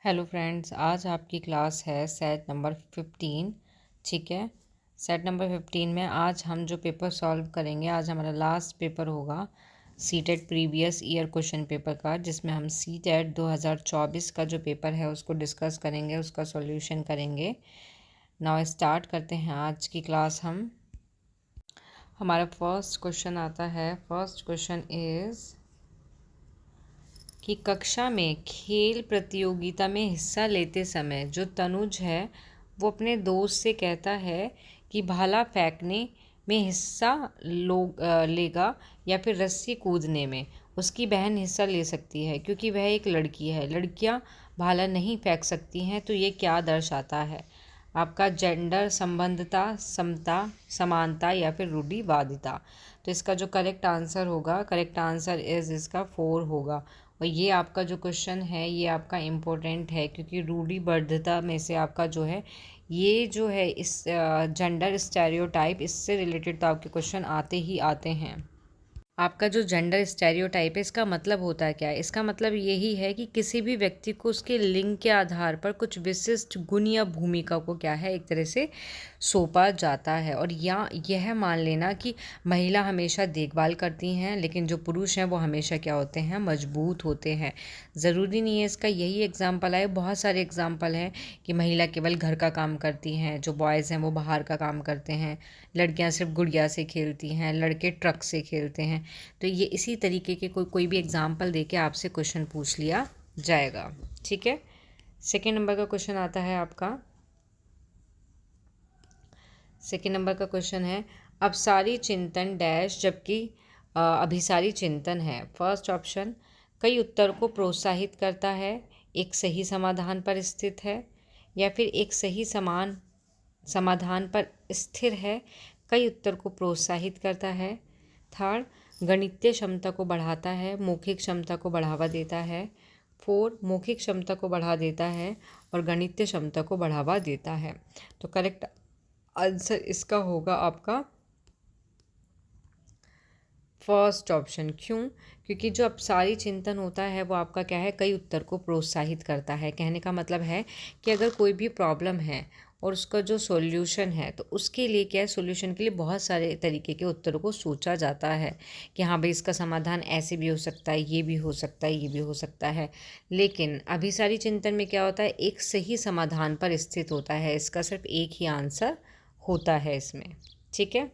Hello friends, आज आपकी class है सेट नंबर 15। ठीक है, सेट नंबर 15 में आज हम जो पेपर सॉल्व करेंगे, आज हमारा लास्ट पेपर होगा CTET previous year question paper का, जिसमें हम सीटेट 2024 का जो पेपर है उसको डिस्कस करेंगे, उसका सॉल्यूशन करेंगे। नाउ स्टार्ट करते हैं आज की क्लास। हमारा फर्स्ट क्वेश्चन आता है। फर्स्ट क्वेश्चन इज़ कि कक्षा में खेल प्रतियोगिता में हिस्सा लेते समय जो तनुज है वो अपने दोस्त से कहता है कि भाला फेंकने में हिस्सा लेगा या फिर रस्सी कूदने में उसकी बहन हिस्सा ले सकती है क्योंकि वह एक लड़की है। लड़कियां भाला नहीं फेंक सकती हैं। तो ये क्या दर्शाता है? आपका जेंडर संबंधता, समता, समानता या फिर रूढ़िवादिता। तो इसका जो करेक्ट आंसर होगा, करेक्ट आंसर इसका 4 होगा। और ये आपका जो क्वेश्चन है ये आपका इम्पोर्टेंट है क्योंकि रूढ़िबद्धता में से आपका जो है ये जो है इस जेंडर स्टेरियोटाइप, इससे रिलेटेड तो आपके क्वेश्चन आते ही आते हैं। आपका जो जेंडर स्टेरियोटाइप है इसका मतलब होता है क्या है? इसका मतलब यही है कि किसी भी व्यक्ति को उसके लिंग के आधार पर कुछ विशिष्ट गुण या भूमिका को क्या है एक तरह से सौंपा जाता है। और या यह मान लेना कि महिला हमेशा देखभाल करती हैं लेकिन जो पुरुष हैं वो हमेशा क्या होते हैं, मजबूत होते हैं। ज़रूरी नहीं है इसका यही एग्जाम्पल है, बहुत सारे एग्जाम्पल हैं कि महिला केवल घर का काम करती हैं, जो बॉयज़ हैं वो बाहर का काम करते हैं, लड़कियां सिर्फ गुड़िया से खेलती हैं, लड़के ट्रक से खेलते हैं। तो ये इसी तरीके के कोई भी एग्जाम्पल देके आपसे क्वेश्चन पूछ लिया जाएगा। ठीक है, सेकेंड नंबर का क्वेश्चन आता है आपका। सेकेंड नंबर का क्वेश्चन है अपसारी चिंतन डैश जबकि अभिसारी चिंतन है। फर्स्ट ऑप्शन कई उत्तर को प्रोत्साहित करता है, एक सही समाधान पर स्थित है, या फिर एक सही समान समाधान पर स्थिर है, कई उत्तर को प्रोत्साहित करता है। थर्ड गणितीय क्षमता को बढ़ाता है, मौखिक क्षमता को बढ़ावा देता है। 4 मौखिक क्षमता को बढ़ा देता है और गणितीय क्षमता को बढ़ावा देता है। तो करेक्ट आंसर इसका होगा आपका फर्स्ट ऑप्शन। क्यों? क्योंकि जो अपसारी चिंतन होता है वो आपका क्या है, कई उत्तर को प्रोत्साहित करता है। कहने का मतलब है कि अगर कोई भी प्रॉब्लम है और उसका जो सॉल्यूशन है तो उसके लिए क्या है, सॉल्यूशन के लिए बहुत सारे तरीके के उत्तरों को सोचा जाता है कि हाँ भाई इसका समाधान ऐसे भी हो सकता है, ये भी हो सकता है, ये भी हो सकता है। लेकिन अभिसारी चिंतन में क्या होता है, एक सही समाधान पर स्थित होता है, इसका सिर्फ एक ही आंसर होता है इसमें। ठीक है,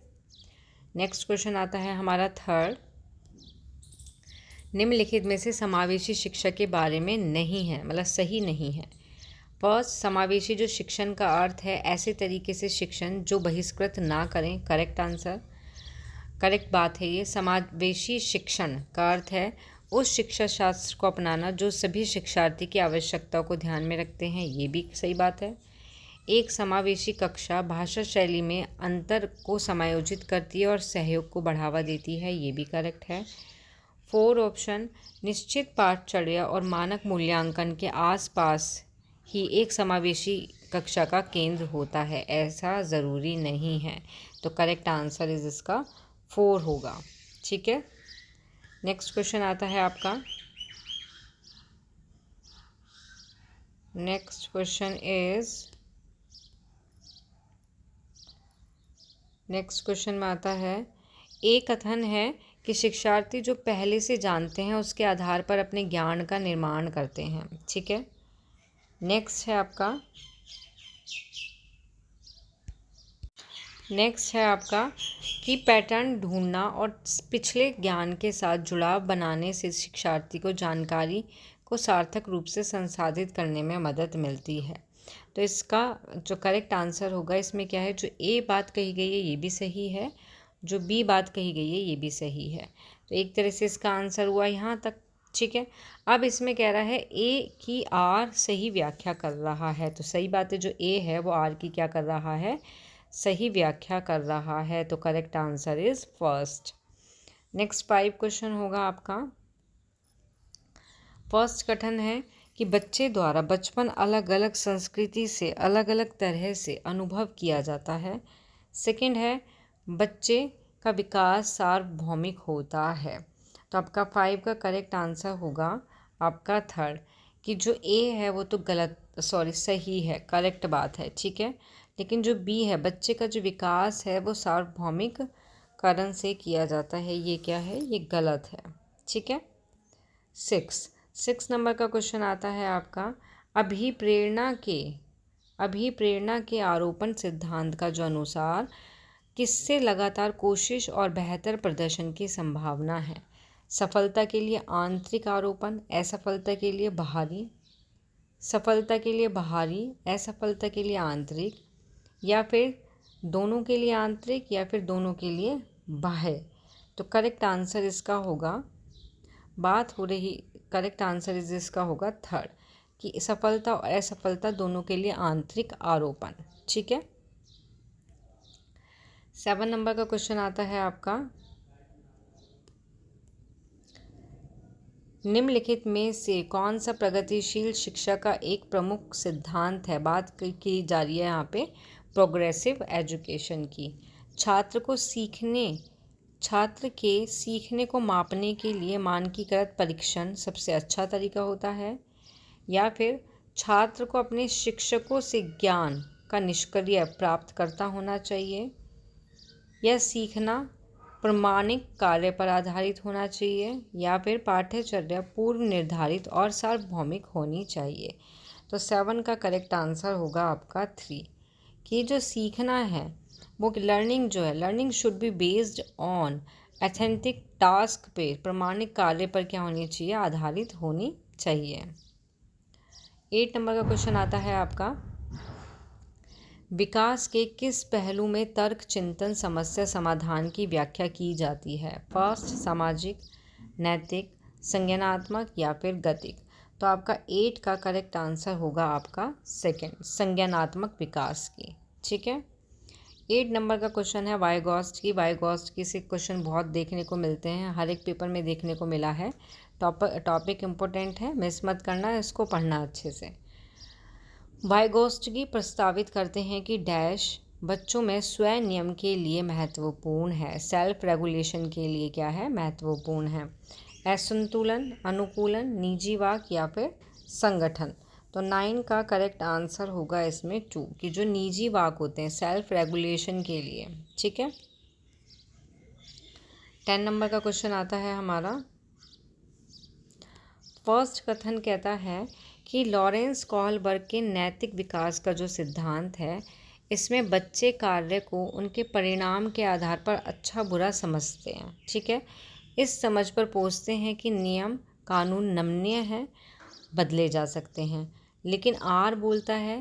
नेक्स्ट क्वेश्चन आता है हमारा थर्ड। निम्नलिखित में से समावेशी शिक्षा के बारे में नहीं है, मतलब सही नहीं है। फर्स्ट, समावेशी जो शिक्षण का अर्थ है ऐसे तरीके से शिक्षण जो बहिष्कृत ना करें। करेक्ट आंसर, करेक्ट बात है ये। समावेशी शिक्षण का अर्थ है उस शिक्षा शास्त्र को अपनाना जो सभी शिक्षार्थी की आवश्यकताओं को ध्यान में रखते हैं, ये भी सही बात है। एक समावेशी कक्षा भाषा शैली में अंतर को समायोजित करती है और सहयोग को बढ़ावा देती है, ये भी करेक्ट है। 4 ऑप्शन निश्चित पाठचर्या और मानक मूल्यांकन के आसपास ही एक समावेशी कक्षा का केंद्र होता है, ऐसा ज़रूरी नहीं है। तो करेक्ट आंसर इज इसका 4 होगा। ठीक है, नेक्स्ट क्वेश्चन आता है आपका। Next question is, next question में आता है एक कथन है कि शिक्षार्थी जो पहले से जानते हैं उसके आधार पर अपने ज्ञान का निर्माण करते हैं। ठीक है, नेक्स्ट है आपका, नेक्स्ट है आपका कि पैटर्न ढूंढना और पिछले ज्ञान के साथ जुड़ाव बनाने से शिक्षार्थी को जानकारी को सार्थक रूप से संसाधित करने में मदद मिलती है। तो इसका जो करेक्ट आंसर होगा इसमें क्या है, जो ए बात कही गई है ये भी सही है, जो बी बात कही गई है ये भी सही है। तो एक तरह से इसका आंसर हुआ यहाँ तक। ठीक है, अब इसमें कह रहा है ए की आर सही व्याख्या कर रहा है। तो सही बात है, जो ए है वो आर की क्या कर रहा है, सही व्याख्या कर रहा है। तो correct answer is first. Next 5 question होगा आपका। फर्स्ट कथन है कि बच्चे द्वारा बचपन अलग अलग संस्कृति से अलग अलग तरह से अनुभव किया जाता है। सेकंड है बच्चे का विकास सार्वभौमिक होता है। तो आपका 5 का करेक्ट आंसर होगा आपका थर्ड, कि जो ए है वो तो सही है, करेक्ट बात है, ठीक है। लेकिन जो बी है, बच्चे का जो विकास है वो सार्वभौमिक कारण से किया जाता है, ये क्या है, ये गलत है, ठीक है। 6 नंबर का क्वेश्चन आता है आपका, अभिप्रेरणा के आरोपण सिद्धांत का जो अनुसार किससे लगातार कोशिश और बेहतर प्रदर्शन की संभावना है। सफलता के लिए आंतरिक आरोपण, असफलता के लिए बाहरी, सफलता के लिए बाहरी, असफलता के लिए आंतरिक, या फिर दोनों के लिए आंतरिक, या फिर दोनों के लिए बाह्य। तो करेक्ट आंसर इसका होगा, करेक्ट आंसर इसका होगा थर्ड, कि सफलता और असफलता दोनों के लिए आंतरिक आरोपण, ठीक है। 7 नंबर का क्वेश्चन आता है आपका, निम्नलिखित में से कौन सा प्रगतिशील शिक्षा का एक प्रमुख सिद्धांत है। बात की जा रही है यहाँ पे प्रोग्रेसिव एजुकेशन की। छात्र के सीखने को मापने के लिए मानकीकृत परीक्षण सबसे अच्छा तरीका होता है, या फिर छात्र को अपने शिक्षकों से ज्ञान का निष्क्रिय प्राप्त करता होना चाहिए, या सीखना प्रमाणिक कार्य पर आधारित होना चाहिए, या फिर पाठ्यचर्या पूर्व निर्धारित और सार्वभौमिक होनी चाहिए। तो 7 का करेक्ट आंसर होगा आपका 3, कि जो सीखना है वो learning should be based on authentic task पे, प्रमाणिक कार्य पर क्या होनी चाहिए, आधारित होनी चाहिए। 8 नंबर का क्वेश्चन आता है आपका, विकास के किस पहलू में तर्क चिंतन समस्या समाधान की व्याख्या की जाती है। फर्स्ट, सामाजिक, नैतिक, संज्ञानात्मक, या फिर गतिक। तो आपका 8 का करेक्ट आंसर होगा आपका सेकंड, संज्ञानात्मक विकास की, ठीक है। 8 नंबर का क्वेश्चन है वाइगॉस्ट की से क्वेश्चन बहुत देखने को मिलते हैं, हर एक पेपर में देखने को मिला है। टॉपिक इम्पोर्टेंट है, मिस मत करना, इसको पढ़ना अच्छे से। वाइगॉस्टकी प्रस्तावित करते हैं कि डैश बच्चों में स्वयं नियम के लिए महत्वपूर्ण है, सेल्फ रेगुलेशन के लिए क्या है, महत्वपूर्ण है। असंतुलन, अनुकूलन, निजी वाक, या फिर संगठन। तो 9 का करेक्ट आंसर होगा इसमें 2, कि जो निजी वाक होते हैं सेल्फ रेगुलेशन के लिए, ठीक है। 10 नंबर का क्वेश्चन आता है हमारा, फर्स्ट कथन कहता है कि लॉरेंस कोहलबर्ग के नैतिक विकास का जो सिद्धांत है, इसमें बच्चे कार्य को उनके परिणाम के आधार पर अच्छा बुरा समझते हैं, ठीक है। इस समझ पर पहुंचते हैं कि नियम कानून नमनीय हैं, बदले जा सकते हैं। लेकिन आर बोलता है,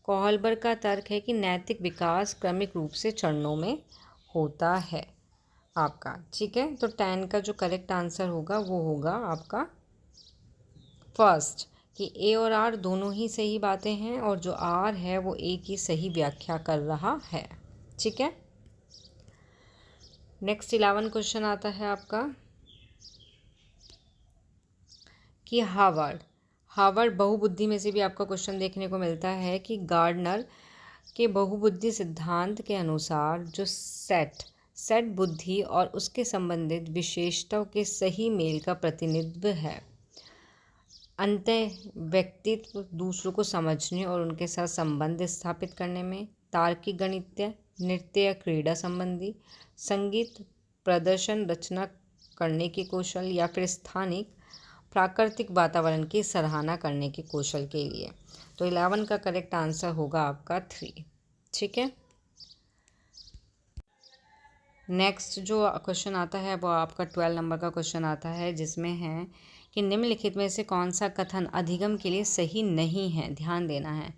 कोहलबर्ग का तर्क है कि नैतिक विकास क्रमिक रूप से चरणों में होता है आपका, ठीक है। तो 10 का जो करेक्ट आंसर होगा वो होगा आपका फर्स्ट, कि ए और आर दोनों ही सही बातें हैं, और जो आर है वो ए की सही व्याख्या कर रहा है, ठीक है। नेक्स्ट 11 क्वेश्चन आता है आपका, कि हार्वर्ड बहुबुद्धि में से भी आपका क्वेश्चन देखने को मिलता है कि गार्डनर के बहुबुद्धि सिद्धांत के अनुसार जो सेट बुद्धि और उसके संबंधित विशेषताओं के सही मेल का प्रतिनिधित्व है। अंतः व्यक्तित्व दूसरों को समझने और उनके साथ संबंध स्थापित करने में, तार्किक, गणितीय, नृत्य या क्रीड़ा संबंधी, संगीत, प्रदर्शन, रचना करने के कौशल, या फिर स्थानिक प्राकृतिक वातावरण की सराहना करने के कौशल के लिए। तो 11 का करेक्ट आंसर होगा आपका 3, ठीक है। नेक्स्ट जो क्वेश्चन आता है वो आपका 12 नंबर का क्वेश्चन आता है, जिसमें है कि निम्नलिखित में से कौन सा कथन अधिगम के लिए सही नहीं है। ध्यान देना है,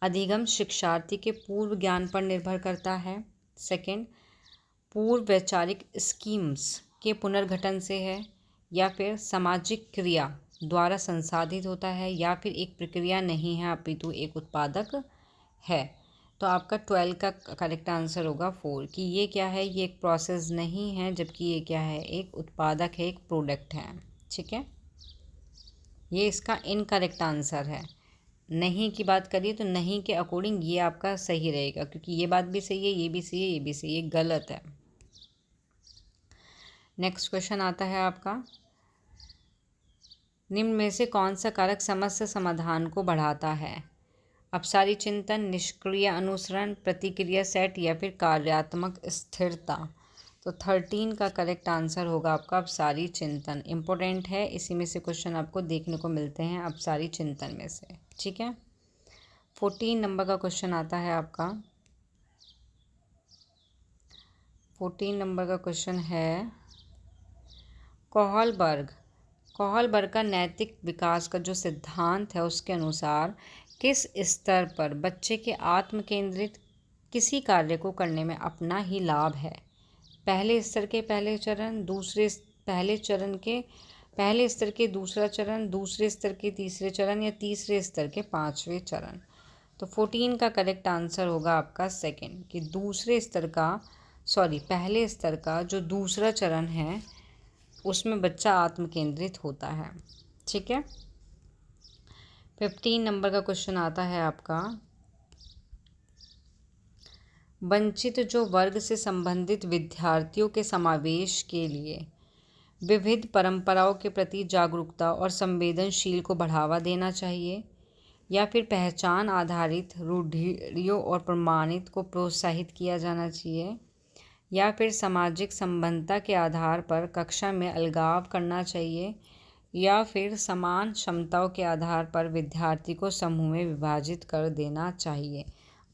अधिगम शिक्षार्थी के पूर्व ज्ञान पर निर्भर करता है। सेकंड, पूर्व वैचारिक स्कीम्स के पुनर्गठन से है, या फिर सामाजिक क्रिया द्वारा संसाधित होता है, या फिर एक प्रक्रिया नहीं है अपितु एक उत्पादक है। तो आपका 12 का करेक्ट आंसर होगा 4, कि ये क्या है, ये एक प्रोसेस नहीं है, जबकि ये क्या है, एक उत्पादक है, एक प्रोडक्ट है, ठीक है। ये इसका इनकरेक्ट आंसर है। नहीं की बात करिए तो नहीं के अकॉर्डिंग ये आपका सही रहेगा, क्योंकि ये बात भी सही है, ये भी सही है, ये भी सही है, गलत है। नेक्स्ट क्वेश्चन आता है आपका, निम्न में से कौन सा कारक समस्या समाधान को बढ़ाता है? अपसारी चिंतन, निष्क्रिय अनुसरण, प्रतिक्रिया सेट या फिर कार्यात्मक स्थिरता। तो 13 का करेक्ट आंसर होगा आपका अपसारी चिंतन। इम्पोर्टेंट है, इसी में से क्वेश्चन आपको देखने को मिलते हैं अपसारी चिंतन में से। ठीक है। 14 नंबर का क्वेश्चन आता है आपका। 14 नंबर का क्वेश्चन है कोहलबर्ग का नैतिक विकास का जो सिद्धांत है उसके अनुसार किस स्तर पर बच्चे के आत्म केंद्रित किसी कार्य को करने में अपना ही लाभ है? पहले स्तर के पहले चरण, पहले स्तर के दूसरा चरण, दूसरे स्तर के तीसरे चरण या तीसरे स्तर के पांचवें चरण। तो 14 का करेक्ट आंसर होगा आपका सेकंड, कि पहले स्तर का जो दूसरा चरण है उसमें बच्चा आत्म केंद्रित होता है। ठीक है। 15 नंबर का क्वेश्चन आता है आपका। वंचित जो वर्ग से संबंधित विद्यार्थियों के समावेश के लिए विविध परंपराओं के प्रति जागरूकता और संवेदनशील को बढ़ावा देना चाहिए, या फिर पहचान आधारित रूढ़ियों और प्रमाणित को प्रोत्साहित किया जाना चाहिए, या फिर सामाजिक संबद्धता के आधार पर कक्षा में अलगाव करना चाहिए, या फिर समान क्षमताओं के आधार पर विद्यार्थी को समूह में विभाजित कर देना चाहिए।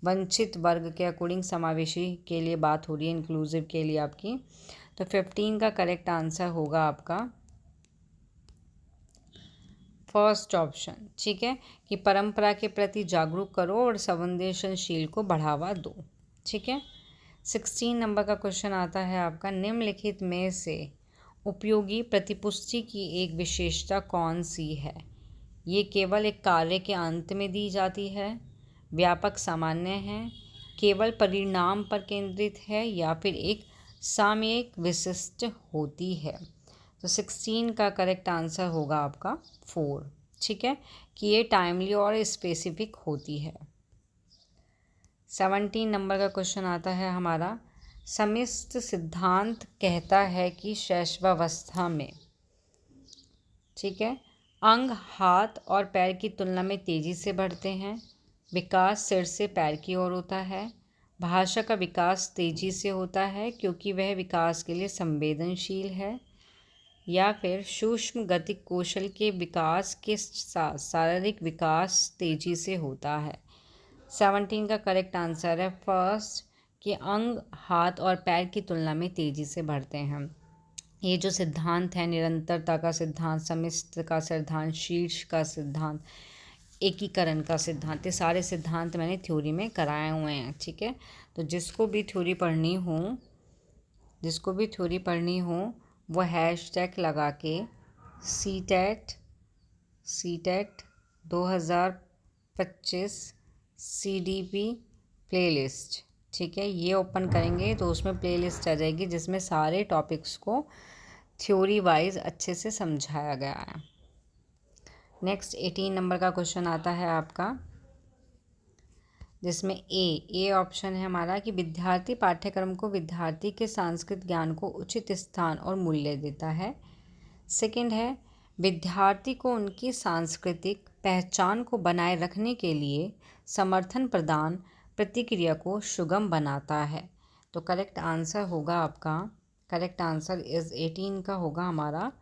वंचित वर्ग के अकॉर्डिंग समावेशी के लिए बात हो रही है, इंक्लूसिव के लिए आपकी। तो 15 का करेक्ट आंसर होगा आपका फर्स्ट ऑप्शन। ठीक है, कि परंपरा के प्रति जागरूक करो और संवेदनशील को बढ़ावा दो। ठीक है। 16 नंबर का क्वेश्चन आता है आपका। निम्नलिखित में से उपयोगी प्रतिपुष्टि की एक विशेषता कौन सी है? ये केवल एक कार्य के अंत में दी जाती है, व्यापक सामान्य है, केवल परिणाम पर केंद्रित है, या फिर एक सामयिक विशिष्ट होती है। तो 16 का करेक्ट आंसर होगा आपका 4। ठीक है, कि ये टाइमली और स्पेसिफिक होती है। 17 नंबर का क्वेश्चन आता है हमारा। समिष्ट सिद्धांत कहता है कि शैशवावस्था में, ठीक है, अंग हाथ और पैर की तुलना में तेज़ी से बढ़ते हैं, विकास सिर से पैर की ओर होता है, भाषा का विकास तेज़ी से होता है क्योंकि वह विकास के लिए संवेदनशील है, या फिर सूक्ष्म गतिक कौशल के विकास के साथ शारीरिक विकास तेज़ी से होता है। 17 का करेक्ट आंसर है फर्स्ट, कि अंग हाथ और पैर की तुलना में तेज़ी से बढ़ते हैं। ये जो सिद्धांत है, निरंतरता का सिद्धांत, समिष्ट का सिद्धांत, शीर्ष का सिद्धांत, एकीकरण का सिद्धांत, ये सारे सिद्धांत मैंने थ्योरी में कराए हुए हैं। ठीक है, तो जिसको भी थ्योरी पढ़नी हो वो हैशटैग लगा के सीटेट 2025 CDP प्लेलिस्ट, ठीक है, ये ओपन करेंगे तो उसमें प्लेलिस्ट आ जाएगी जिसमें सारे टॉपिक्स को थ्योरी वाइज अच्छे से समझाया गया है। नेक्स्ट 18 नंबर का क्वेश्चन आता है आपका, जिसमें ए ऑप्शन है हमारा कि विद्यार्थी पाठ्यक्रम को विद्यार्थी के सांस्कृतिक ज्ञान को उचित स्थान और मूल्य देता है। सेकंड है, विद्यार्थी को उनकी सांस्कृतिक पहचान को बनाए रखने के लिए समर्थन प्रदान प्रतिक्रिया को सुगम बनाता है। तो करेक्ट आंसर इज 18 का होगा हमारा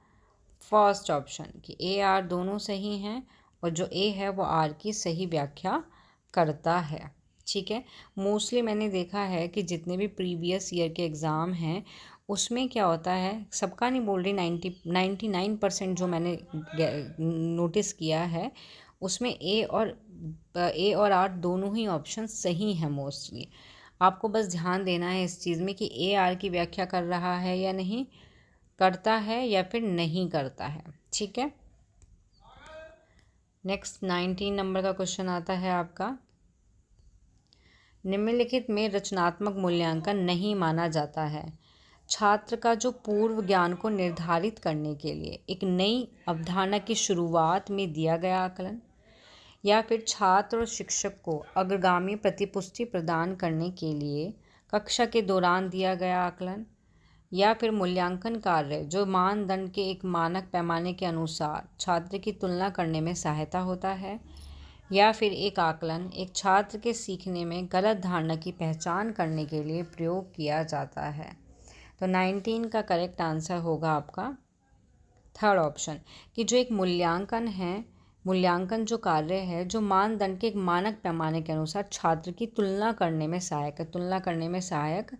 फर्स्ट ऑप्शन, कि ए आर दोनों सही हैं और जो ए है वो आर की सही व्याख्या करता है। ठीक है, मोस्टली मैंने देखा है कि जितने भी प्रीवियस ईयर के एग्ज़ाम हैं उसमें क्या होता है, सबका नहीं बोल रही, 99% जो मैंने नोटिस किया है उसमें ए और आर दोनों ही ऑप्शन सही हैं मोस्टली। आपको बस ध्यान देना है इस चीज़ में कि ए आर की व्याख्या कर रहा है या नहीं करता है, या फिर नहीं करता है। ठीक है। नेक्स्ट 19 नंबर का क्वेश्चन आता है आपका। निम्नलिखित में रचनात्मक मूल्यांकन नहीं माना जाता है। छात्र का जो पूर्व ज्ञान को निर्धारित करने के लिए एक नई अवधारणा की शुरुआत में दिया गया आकलन, या फिर छात्र और शिक्षक को अग्रगामी प्रतिपुष्टि प्रदान करने के लिए कक्षा के दौरान दिया गया आकलन, या फिर मूल्यांकन कार्य जो मानदंड के एक मानक पैमाने के अनुसार छात्र की तुलना करने में सहायता होता है, या फिर एक आकलन एक छात्र के सीखने में गलत धारणा की पहचान करने के लिए प्रयोग किया जाता है। तो 19 का करेक्ट आंसर होगा आपका थर्ड ऑप्शन, कि जो एक मूल्यांकन जो कार्य है जो मानदंड के एक मानक पैमाने के अनुसार छात्र की तुलना करने में सहायक है, तुलना करने में सहायक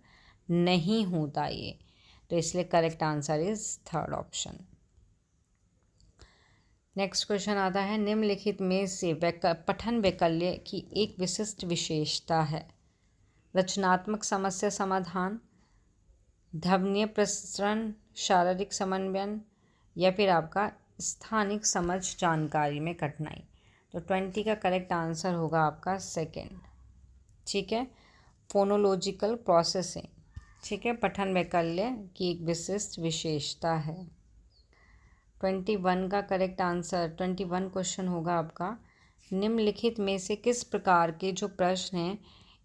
नहीं होता ये। तो इसलिए correct answer is third option. Next question आता है, निम्नलिखित में से पठन वैकल्य की एक विशिष्ट विशेषता है? रचनात्मक समस्या समाधान, ध्वन्य प्रसरण, शारीरिक समन्वयन, या फिर आपका स्थानिक समझ जानकारी में कठिनाई। तो 20 का करेक्ट आंसर होगा आपका सेकेंड। ठीक है, फोनोलॉजिकल प्रोसेसिंग। ठीक है, पठन वैकल्य की एक विशिष्ट विशेषता है। 21 का करेक्ट आंसर 21 क्वेश्चन होगा आपका, निम्नलिखित में से किस प्रकार के जो प्रश्न हैं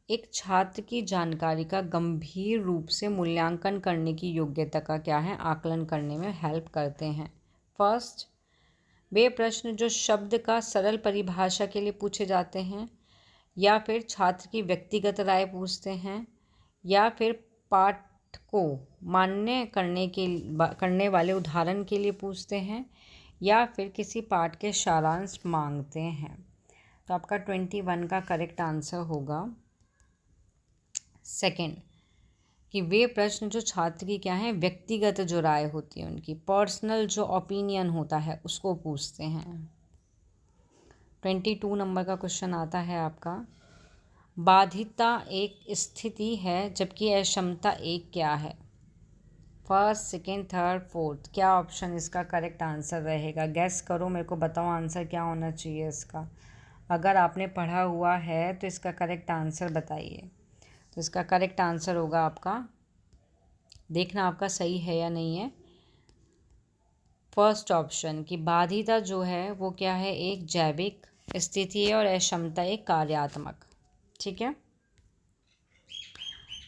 एक छात्र की जानकारी का गंभीर रूप से मूल्यांकन करने की योग्यता का क्या है आकलन करने में हेल्प करते हैं? फर्स्ट, वे प्रश्न जो शब्द का सरल परिभाषा के लिए पूछे जाते हैं, या फिर छात्र की व्यक्तिगत राय पूछते हैं, या फिर पाठ को मान्य करने वाले उदाहरण के लिए पूछते हैं, या फिर किसी पाठ के सारांश मांगते हैं। तो आपका 21 का करेक्ट आंसर होगा सेकेंड, कि वे प्रश्न जो छात्र की क्या है व्यक्तिगत जो राय होती है उनकी पर्सनल जो ओपिनियन होता है उसको पूछते हैं। 22 नंबर का क्वेश्चन आता है आपका, बाधिता एक स्थिति है जबकि अक्षमता एक क्या है? फर्स्ट, सेकेंड, थर्ड, फोर्थ, क्या ऑप्शन इसका करेक्ट आंसर रहेगा? गैस करो, मेरे को बताओ आंसर क्या होना चाहिए इसका। अगर आपने पढ़ा हुआ है तो इसका करेक्ट आंसर बताइए। तो इसका करेक्ट आंसर होगा आपका, देखना आपका सही है या नहीं है, फर्स्ट ऑप्शन कि बाधिता जो है वो क्या है एक जैविक स्थिति है और अक्षमता एक कार्यात्मक। ठीक है,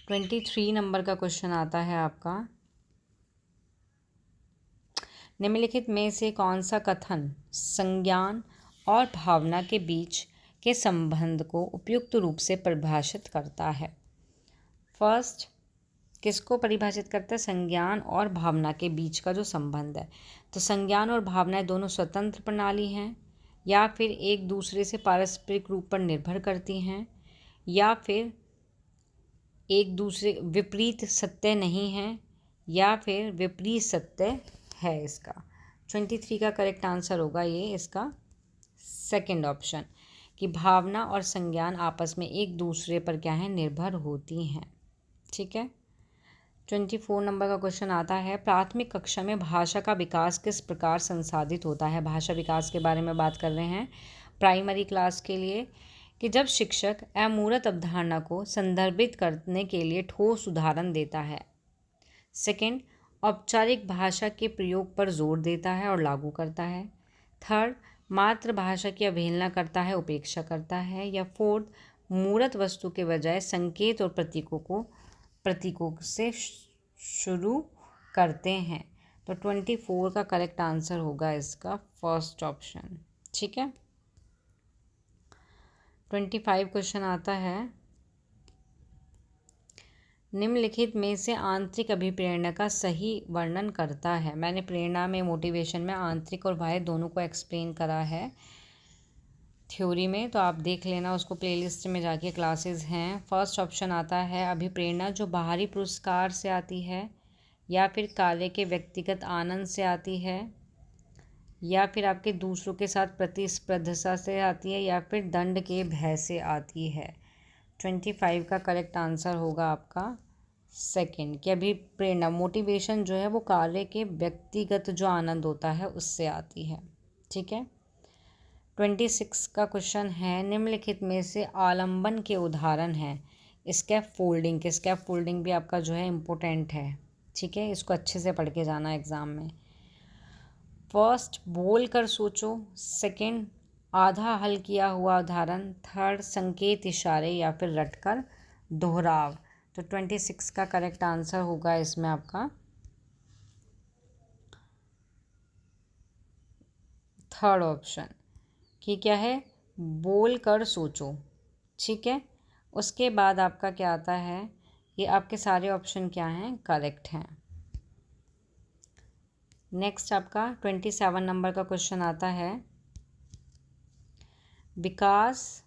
23 नंबर का क्वेश्चन आता है आपका, निम्नलिखित में से कौन सा कथन संज्ञान और भावना के बीच के संबंध को उपयुक्त रूप से परिभाषित करता है? फर्स्ट, किसको परिभाषित करता है? संज्ञान और भावना के बीच का जो संबंध है। तो संज्ञान और भावनाएं दोनों स्वतंत्र प्रणाली हैं, या फिर एक दूसरे से पारस्परिक रूप पर निर्भर करती हैं, या फिर एक दूसरे विपरीत सत्य नहीं है, या फिर विपरीत सत्य है इसका। 23 का करेक्ट आंसर होगा ये इसका सेकंड ऑप्शन, कि भावना और संज्ञान आपस में एक दूसरे पर क्या है निर्भर होती हैं। ठीक है, 24 नंबर का क्वेश्चन आता है, प्राथमिक कक्षा में भाषा का विकास किस प्रकार संसाधित होता है? भाषा विकास के बारे में बात कर रहे हैं प्राइमरी क्लास के लिए, कि जब शिक्षक अमूर्त अवधारणा को संदर्भित करने के लिए ठोस उदाहरण देता है। सेकंड, औपचारिक भाषा के प्रयोग पर जोर देता है और लागू करता है। थर्ड, मातृभाषा की अवहेलना करता है, उपेक्षा करता है। या फोर्थ, मूर्त वस्तु के बजाय संकेत और प्रतीकों से शुरू करते हैं। तो 24 का करेक्ट आंसर होगा इसका फर्स्ट ऑप्शन। ठीक है, 25 क्वेश्चन आता है, निम्नलिखित में से आंतरिक अभिप्रेरणा का सही वर्णन करता है? मैंने प्रेरणा में मोटिवेशन में आंतरिक और बाह्य दोनों को एक्सप्लेन करा है थ्योरी में, तो आप देख लेना उसको, प्लेलिस्ट में जाके क्लासेस हैं। फर्स्ट ऑप्शन आता है अभिप्रेरणा जो बाहरी पुरस्कार से आती है, या फिर कार्य के व्यक्तिगत आनंद से आती है, या फिर आपके दूसरों के साथ प्रतिस्पर्धा से आती है, या फिर दंड के भय से आती है। 25 का करेक्ट आंसर होगा आपका सेकंड, कि अभिप्रेरणा मोटिवेशन जो है वो कार्य के व्यक्तिगत जो आनंद होता है उससे आती है। ठीक है, 26 का क्वेश्चन है, निम्नलिखित में से आलंबन के उदाहरण हैं? स्कैप फोल्डिंग के, स्कैप फोल्डिंग भी आपका जो है इम्पोर्टेंट है। ठीक है, इसको अच्छे से पढ़ के जाना एग्ज़ाम में। फर्स्ट, बोल कर सोचो। सेकंड, आधा हल किया हुआ उदाहरण। थर्ड, संकेत इशारे, या फिर रटकर दोहराव। तो 26 का करेक्ट आंसर होगा इसमें आपका थर्ड ऑप्शन कि क्या है, बोल कर सोचो। ठीक है, उसके बाद आपका क्या आता है, ये आपके सारे ऑप्शन क्या हैं, करेक्ट हैं। नेक्स्ट आपका 27 नंबर का क्वेश्चन आता है, विकास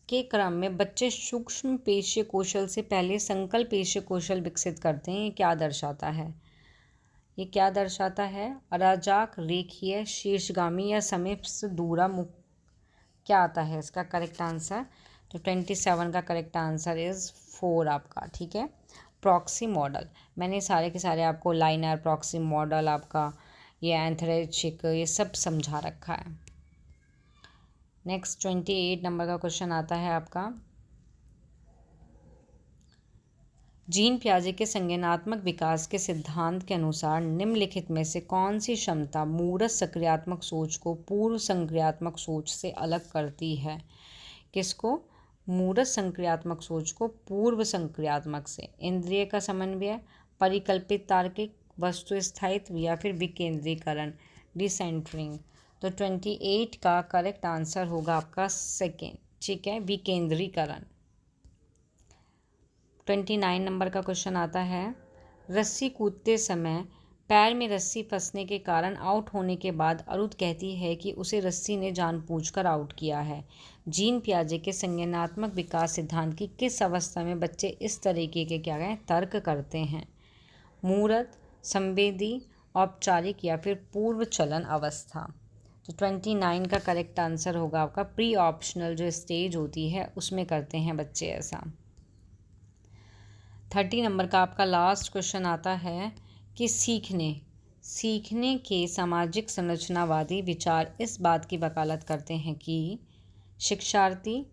के क्रम में बच्चे सूक्ष्म पेशीय कौशल से पहले संकल्प पेशीय कौशल विकसित करते हैं। ये क्या दर्शाता है, ये क्या दर्शाता है, अराजक, रेखीय, शीर्षगामी या समय से दूरा मुख, क्या आता है इसका करेक्ट आंसर। तो 27 का करेक्ट आंसर इज़ 4 आपका। ठीक है, प्रॉक्सी मॉडल, मैंने सारे के सारे आपको लाइनर, प्रॉक्सी मॉडल, आपका ये एंथ्रेचिक, ये सब समझा रखा है। नेक्स्ट 28 नंबर का क्वेश्चन आता है आपका, जीन पियाजे के संज्ञानात्मक विकास के सिद्धांत के अनुसार निम्नलिखित में से कौन सी क्षमता मूर्त सक्रियात्मक सोच को पूर्व संक्रियात्मक सोच से अलग करती है। किसको, मूर्त संक्रियात्मक सोच को पूर्व संक्रियात्मक से, इंद्रिय का समन्वय, परिकल्पित तार्किक, वस्तु स्थायित्व या फिर विकेंद्रीकरण, डिसेंटरिंग। तो 28 का करेक्ट आंसर होगा आपका सेकेंड। ठीक है, विकेंद्रीकरण। 29 नंबर का क्वेश्चन आता है, रस्सी कूदते समय पैर में रस्सी फंसने के कारण आउट होने के बाद अरुद कहती है कि उसे रस्सी ने जानबूझकर आउट किया है। जीन पियाजे के संज्ञानात्मक विकास सिद्धांत की किस अवस्था में बच्चे इस तरीके के क्या कहें, तर्क करते हैं। मूर्त, संवेदी, औपचारिक या फिर पूर्व चलन अवस्था। तो 29 का करेक्ट आंसर होगा आपका प्री ऑप्शनल जो स्टेज होती है उसमें करते हैं बच्चे ऐसा। 30 नंबर का आपका लास्ट क्वेश्चन आता है कि सीखने के सामाजिक संरचनावादी विचार इस बात की वकालत करते हैं कि शिक्षार्थी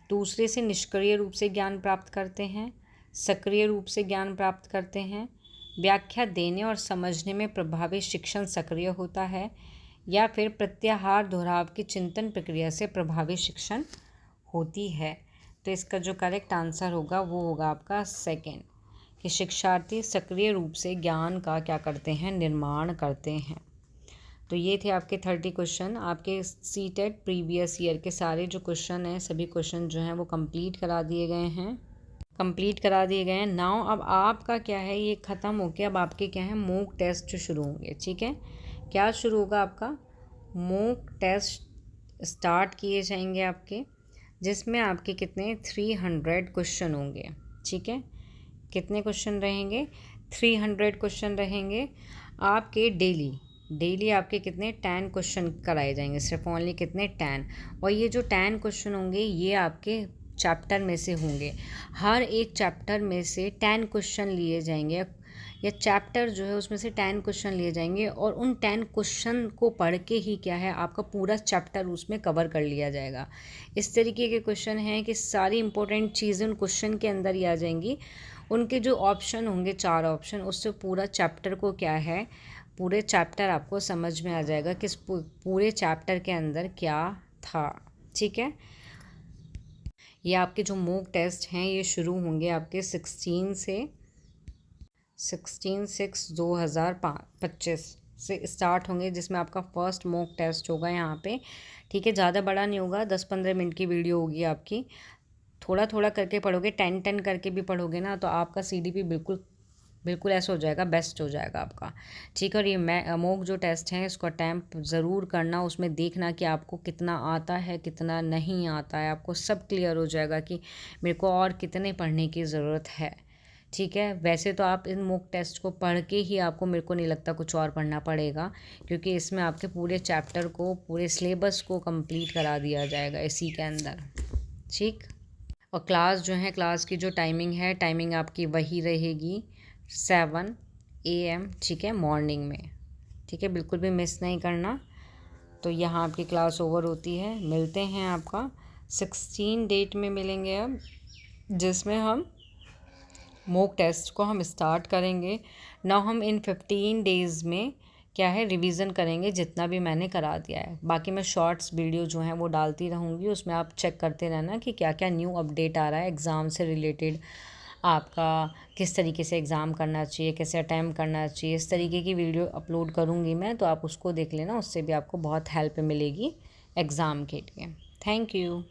दूसरे से निष्क्रिय रूप से ज्ञान प्राप्त करते हैं, सक्रिय रूप से ज्ञान प्राप्त करते हैं, व्याख्या देने और समझने में प्रभावी शिक्षण सक्रिय होता है, या फिर प्रत्याहार दोहराव की चिंतन प्रक्रिया से प्रभावी शिक्षण होती है। तो इसका जो करेक्ट आंसर होगा वो होगा आपका सेकेंड, कि शिक्षार्थी सक्रिय रूप से ज्ञान का क्या करते हैं, निर्माण करते हैं। तो ये थे आपके 30 क्वेश्चन। आपके सीटेट प्रीवियस ईयर के सारे जो क्वेश्चन हैं, सभी क्वेश्चन जो हैं वो कंप्लीट करा दिए गए हैं। नाउ अब आपका क्या है, ये ख़त्म हो के अब आपके क्या है, मॉक टेस्ट जो शुरू होंगे। ठीक है, क्या शुरू होगा आपका, मॉक टेस्ट स्टार्ट किए जाएंगे आपके, जिसमें आपके कितने 300 क्वेश्चन होंगे। ठीक है, कितने क्वेश्चन रहेंगे, 300 क्वेश्चन रहेंगे आपके डेली आपके कितने 10 क्वेश्चन कराए जाएंगे, सिर्फ ओनली कितने 10। और ये जो 10 क्वेश्चन होंगे ये आपके चैप्टर में से होंगे, हर एक चैप्टर में से 10 क्वेश्चन लिए जाएंगे, या चैप्टर जो है उसमें से 10 क्वेश्चन लिए जाएंगे, और उन 10 क्वेश्चन को पढ़ के ही क्या है, आपका पूरा चैप्टर उसमें कवर कर लिया जाएगा। इस तरीके के क्वेश्चन हैं कि सारी इंपॉर्टेंट चीज़ें उन क्वेश्चन के अंदर ही आ जाएंगी। उनके जो ऑप्शन होंगे 4 ऑप्शन, उससे पूरा चैप्टर को क्या है, पूरे चैप्टर आपको समझ में आ जाएगा कि पूरे चैप्टर के अंदर क्या था। ठीक है, ये आपके जो मॉक टेस्ट हैं ये शुरू होंगे आपके 16/6/2025 से स्टार्ट होंगे, जिसमें आपका फर्स्ट मॉक टेस्ट होगा यहाँ पे। ठीक है, ज़्यादा बड़ा नहीं होगा, 10-15 मिनट की वीडियो होगी आपकी। थोड़ा थोड़ा करके पढ़ोगे, 10 करके भी पढ़ोगे ना, तो आपका CDP बिल्कुल ऐसा हो जाएगा, बेस्ट हो जाएगा आपका। ठीक है, और ये मॉक जो टेस्ट हैं इसको अटैम्प्ट ज़रूर करना, उसमें देखना कि आपको कितना आता है कितना नहीं आता है, आपको सब क्लियर हो जाएगा कि मेरे को और कितने पढ़ने की ज़रूरत है। ठीक है, वैसे तो आप इन मॉक टेस्ट को पढ़ के ही आपको, मेरे को नहीं लगता कुछ और पढ़ना पड़ेगा, क्योंकि इसमें आपके पूरे चैप्टर को, पूरे सिलेबस को कंप्लीट करा दिया जाएगा इसी के अंदर। ठीक, और क्लास जो है, क्लास की जो टाइमिंग आपकी वही रहेगी 7 AM। ठीक है, मॉर्निंग में। ठीक है, बिल्कुल भी मिस नहीं करना। तो यहाँ आपकी क्लास ओवर होती है, मिलते हैं आपका 16 डेट में मिलेंगे अब, जिसमें हम मॉक टेस्ट को हम स्टार्ट करेंगे। ना हम इन 15 डेज़ में क्या है, रिवीजन करेंगे जितना भी मैंने करा दिया है। बाकी मैं शॉर्ट्स वीडियो जो हैं वो डालती रहूँगी, उसमें आप चेक करते रहना कि क्या क्या न्यू अपडेट आ रहा है एग्ज़ाम से रिलेटेड, आपका किस तरीके से एग्ज़ाम करना चाहिए, कैसे अटैम्प्ट करना चाहिए, इस तरीके की वीडियो अपलोड करूँगी मैं, तो आप उसको देख लेना, उससे भी आपको बहुत हेल्प मिलेगी एग्ज़ाम के लिए। Thank you.